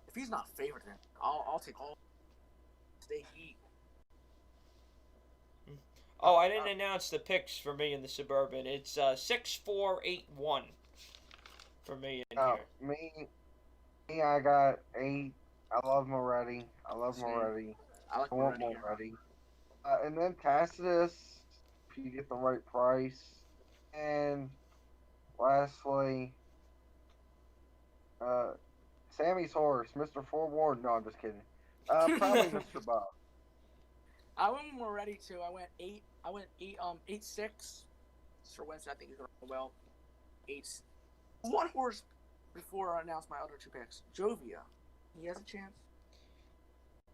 If he's not favorite, then I'll take all. Day Yeet. Oh, I didn't announce the picks for me in the Suburban. It's 6-4-8-1 for me in here. Me, I got 8. I love Moretti. I want Moretti. And then Tacitus, if you get the right price. And lastly, Sammy's horse, Mr. Forewarned. No, I'm just kidding. Probably Mr. Bob. I went Moretti too. I went 8. I went 8-6. Sir Winston, I think he's going to go well. 8. One horse before I announced my other 2 picks. Jovia. He has a chance.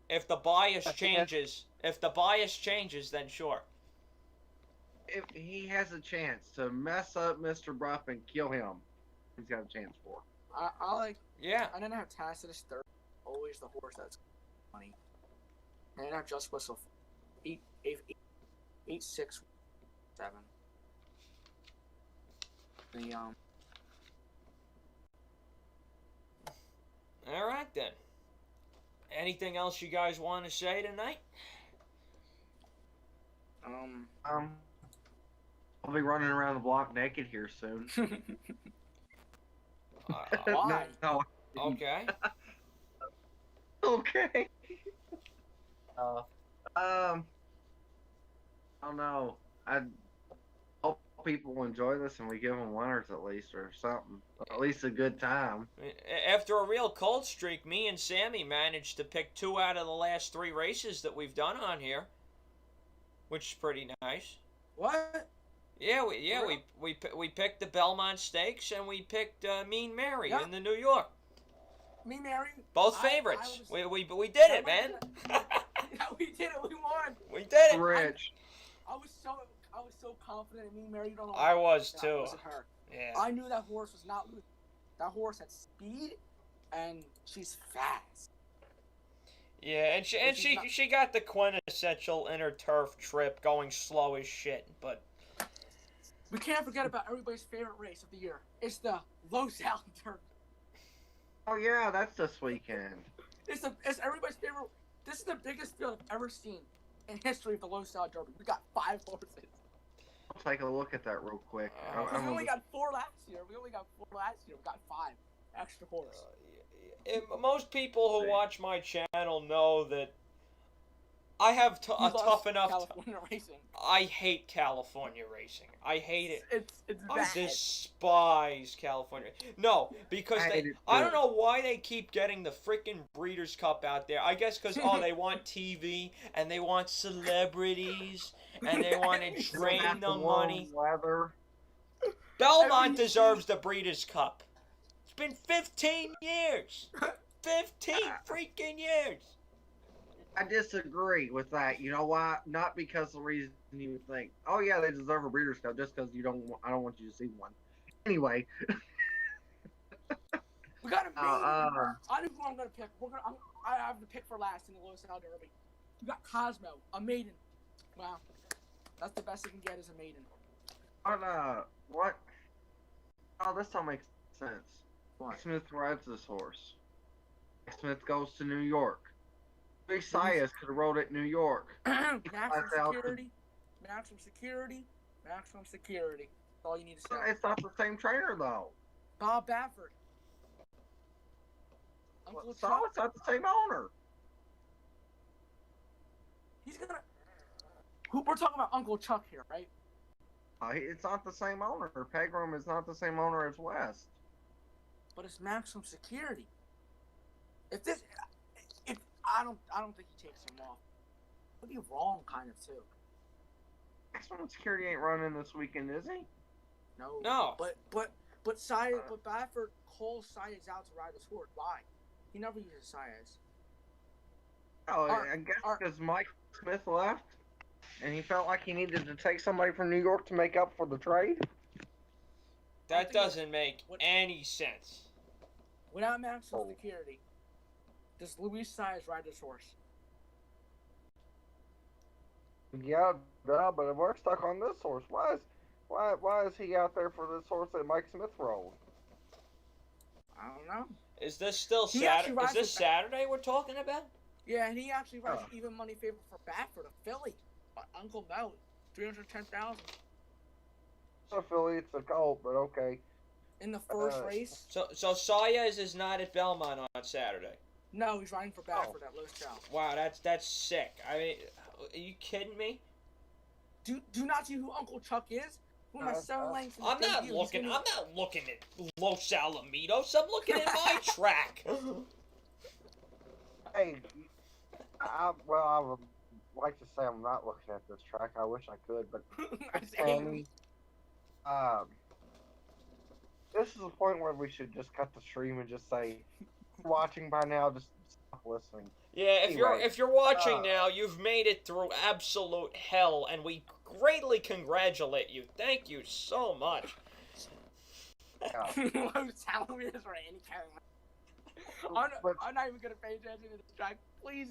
If the bias changes, then sure. If he has a chance to mess up Mr. Buff and kill him, he's got a chance for. I like. Yeah. I didn't have Tacitus third. Always the horse that's money. And I didn't have Just Whistle 8, 6, 7. All right then. Anything else you guys want to say tonight? I'll be running around the block naked here soon. Why? No. Okay. Okay. I don't know. I hope people enjoy this and we give them winners at least or something. At least a good time. After a real cold streak, me and Sammy managed to pick 2 out of the last 3 races that we've done on here, which is pretty nice. What? Yeah, we picked the Belmont Stakes and we picked Mean Mary Yeah. in the New York. Me, Mary. Both favorites. We did it, man. Yeah, we did it. We won. We did it. Rich. I was so confident in Me, Mary. You don't know. I was that too. wasn't her. Yeah. I knew that horse was not losing. That horse had speed, and she's fast. Yeah, and she got the quintessential inner turf trip going slow as shit, but We can't forget about everybody's favorite race of the year. It's the Los Al Derby. Oh yeah, that's this weekend. It's everybody's favorite. This is the biggest field I've ever seen in history of the Los Al Derby. We got 5 horses. I'll take a look at that real quick. We only got 4 last year. We got 5 extra horses. Most people who watch my channel know that I have a tough enough. California racing. I hate California racing. I hate it. It's I bad. despise California. No, because I don't know why they keep getting the freaking Breeders' Cup out there. I guess because they want TV and they want celebrities and they want to drain the money. Weather. Belmont deserves the Breeders' Cup. It's been 15 years. 15 freaking years. I disagree with that. You know why? Not because the reason you would think, oh yeah, they deserve a Breeders' Cup, just because I don't want you to see one. Anyway. We got a maiden. I know who I'm gonna pick. I have the pick for last in the Los Al Derby. You got Cosmo, a maiden. Wow, that's the best you can get as a maiden. What? Oh, this don't make sense. What? Smith rides this horse. Smith goes to New York. Big Sias could have rode it in New York. Maximum security. That's all you need to say. It's not the same trainer though. Bob Baffert. So it's not the same owner. He's gonna. We're talking about Uncle Chuck here, right? It's not the same owner. Pegram is not the same owner as West. But it's maximum security. I don't think he takes him off. Would be wrong, kind of too. Maximum Security ain't running this weekend, is he? No. But Baffert calls Sias out to ride his horse. Why? He never uses Sias. Oh, I guess because Mike Smith left, and he felt like he needed to take somebody from New York to make up for the trade. That doesn't make any sense. Without maximum security, does Luis Sias ride this horse? Yeah, but we're stuck on this horse. Why is he out there for this horse that Mike Smith rode? I don't know. Is this still Saturday? Is this Saturday we're talking about? Yeah, and he actually rides even money favorite for Baffert, a filly. Uncle Mel, 310,000. It's a filly, it's a colt, but okay. In the first race. So Sias is not at Belmont on Saturday. No, he's riding for Baffert at Los Al. Wow, that's sick. I mean, are you kidding me? Do not see who Uncle Chuck is? Who am I 7 lengths? I'm not looking at Los Alamitos. I'm looking at my track. Hey, I would like to say I'm not looking at this track. I wish I could, but this is the point where we should just cut the stream and just say, watching by now, just stop listening. Yeah, if you're watching now, you've made it through absolute hell, and we greatly congratulate you. Thank you so much. Los Alamitos or any kind of. I'm not even gonna pay attention to this track. Please,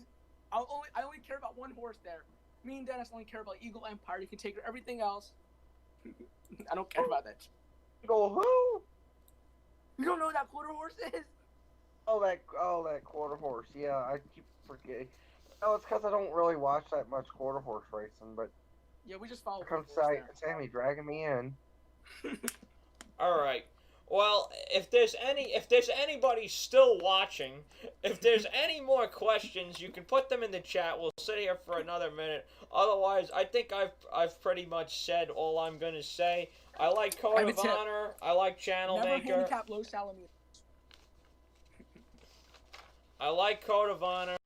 I only care about one horse there. Me and Dennis only care about Eagle Empire. You can take everything else. I don't care about that. Eagle who? You don't know who that quarter horse is? Oh, that quarter horse. Yeah, I keep forgetting. No, it's because I don't really watch that much quarter horse racing, but Yeah, we just followed. Here comes there. Sammy dragging me in. All right. Well, if there's anybody still watching, if there's any more questions, you can put them in the chat. We'll sit here for another minute. Otherwise, I think I've pretty much said all I'm gonna say. I like Code of Honor. I like Channel Never Maker. handicap low salami. I like Code of Honor.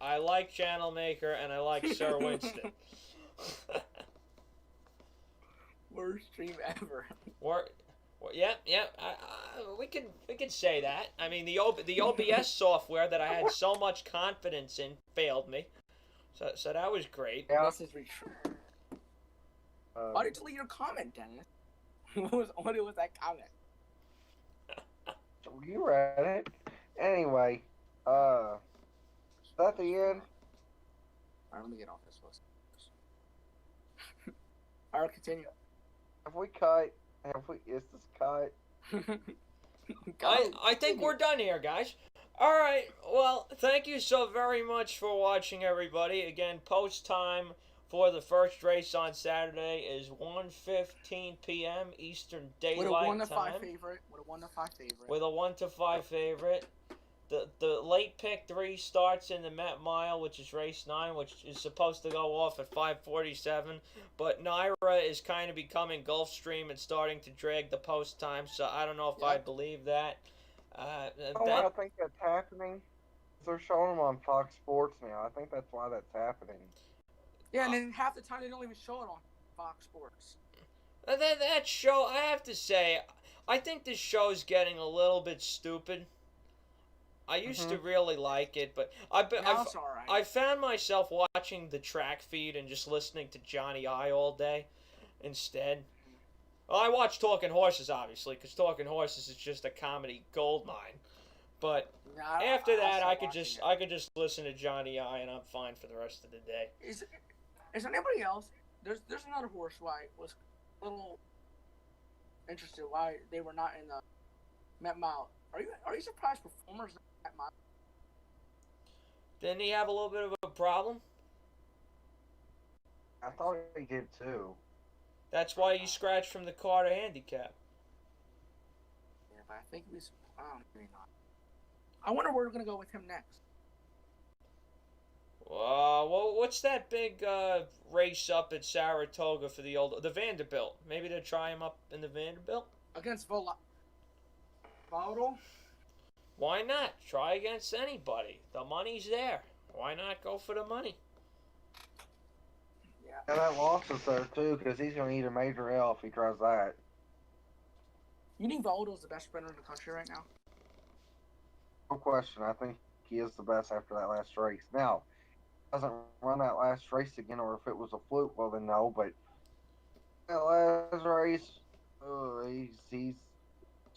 I like Channel Maker, and I like Sir Winston. Worst stream ever. Yeah. We can say that. I mean, the OBS software that I had so much confidence in failed me. So that was great. Yeah. This is true. Why did you delete your comment, Dennis? What was that comment? You read it. Anyway, is that the end? Alright, let me get off this list. Alright, continue. Have we cut? Is this cut? I think we're done here, guys. Alright, well, thank you so very much for watching, everybody. Again, post time for the first race on Saturday is 1:15 p.m. Eastern Daylight With a 1 to Time. 5 favorite. With a 1 to 5 favorite. The late pick 3 starts in the Met Mile, which is race 9, which is supposed to go off at 5:47. But NYRA is kind of becoming Gulfstream and starting to drag the post time, so I don't know if I believe that. I think that's happening. They're showing them on Fox Sports now. I think that's why that's happening. Yeah, and then half the time they don't even show it on Fox Sports. That show, I have to say, I think this show's getting a little bit stupid. I used to really like it, but I found myself watching the track feed and just listening to Johnny I all day instead. Well, I watch Talking Horses, obviously, because Talking Horses is just a comedy goldmine. But after that, I could just listen to Johnny I, and I'm fine for the rest of the day. Is anybody else? There's another horse who I was a little interested why they were not in the Met Mile. Are you surprised performers in the Met Mile? Didn't he have a little bit of a problem? I thought he did too. That's why you scratched from the car to Handicap. Yeah, but I think maybe not. I wonder where we're gonna go with him next. Well, what's that big race up at Saratoga for the Vanderbilt? Maybe they'll try him up in the Vanderbilt? Against Volatile? Why not? Try against anybody. The money's there. Why not go for the money? Yeah. And that loss is there too, because he's going to eat a major L if he tries that. You think Volatile's the best sprinter in the country right now? No question. I think he is the best after that last race. Now, doesn't run that last race again, or if it was a fluke, well then no. But that last race, he's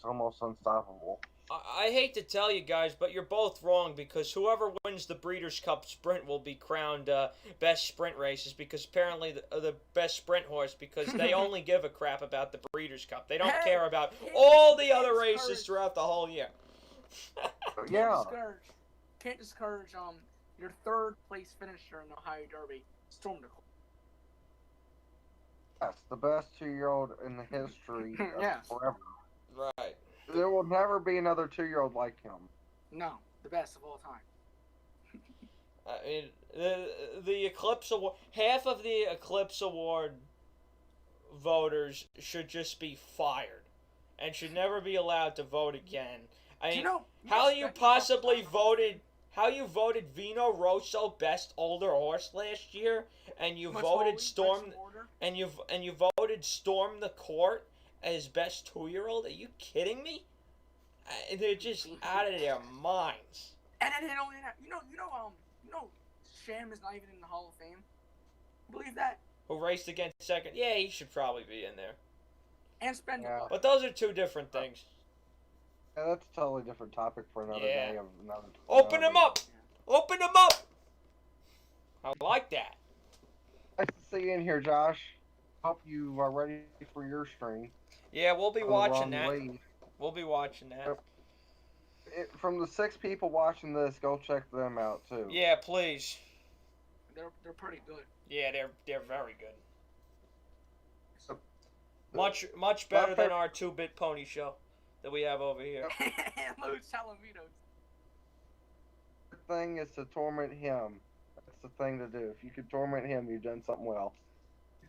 almost unstoppable. I hate to tell you guys, but you're both wrong, because whoever wins the Breeders' Cup Sprint will be crowned best sprint races, because apparently the best sprint horse, because they only give a crap about the Breeders' Cup. They don't care about all the other races throughout the whole year. Yeah. Can't discourage your third place finisher in the Ohio Derby, Storm the Court. That's the best 2-year-old in the history of forever. Right. There will never be another 2-year-old like him. No, the best of all time. I mean, the Eclipse Award, half of the Eclipse Award voters should just be fired and should never be allowed to vote again. I mean, how you voted Vino Rosso best older horse last year, and you voted Storm voted Storm the Court as best 2-year-old? Are you kidding me? They're just out of their minds. And then only Sham is not even in the Hall of Fame. Believe that? Who raced against second? Yeah, he should probably be in there. And Spender. But those are two different things. Yeah, that's a totally different topic for another day. Open them up! Yeah. Open them up! I like that. Nice to see you in here, Josh. Hope you are ready for your stream. Yeah, we'll be watching that. We'll be watching that. From the 6 people watching this, go check them out too. Yeah, please. They're pretty good. Yeah, they're very good. Much better than our 2-bit pony show that we have over here. Los Chalavitos. The thing is to torment him. That's the thing to do. If you could torment him, you've done something well.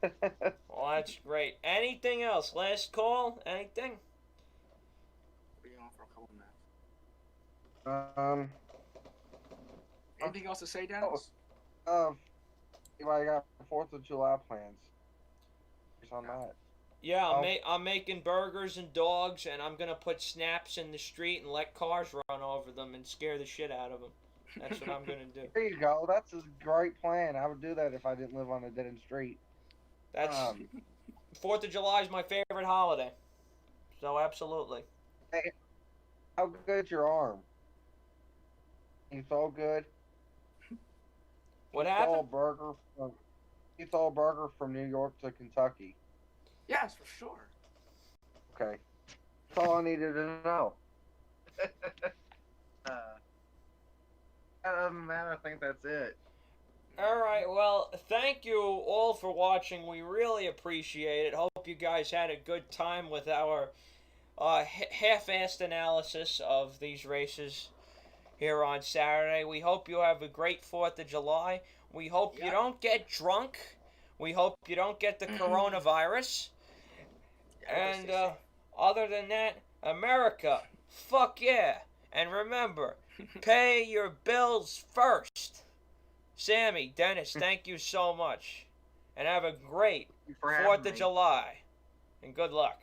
Well, that's great. Anything else? Last call? Anything? We're on for a couple minutes. Anything else to say, Dennis? Anybody got 4th of July plans? What's on that? Yeah, I'm making burgers and dogs, and I'm gonna put snaps in the street and let cars run over them and scare the shit out of them. That's what I'm gonna do. There you go. That's a great plan. I would do that if I didn't live on a dead end street. That's 4th of July is my favorite holiday. So absolutely. Hey, how good's your arm? You so good. What You happened? Stole a burger from New York to Kentucky. Yes, for sure. Okay. That's all I needed to know. Other than that, I think that's it. Alright, well, thank you all for watching. We really appreciate it. Hope you guys had a good time with our half-assed analysis of these races here on Saturday. We hope you have a great 4th of July. We hope you don't get drunk. We hope you don't get the coronavirus. And other than that, America, fuck yeah. And remember, pay your bills first. Sammy, Dennis, thank you so much. And have a great 4th of July. And good luck.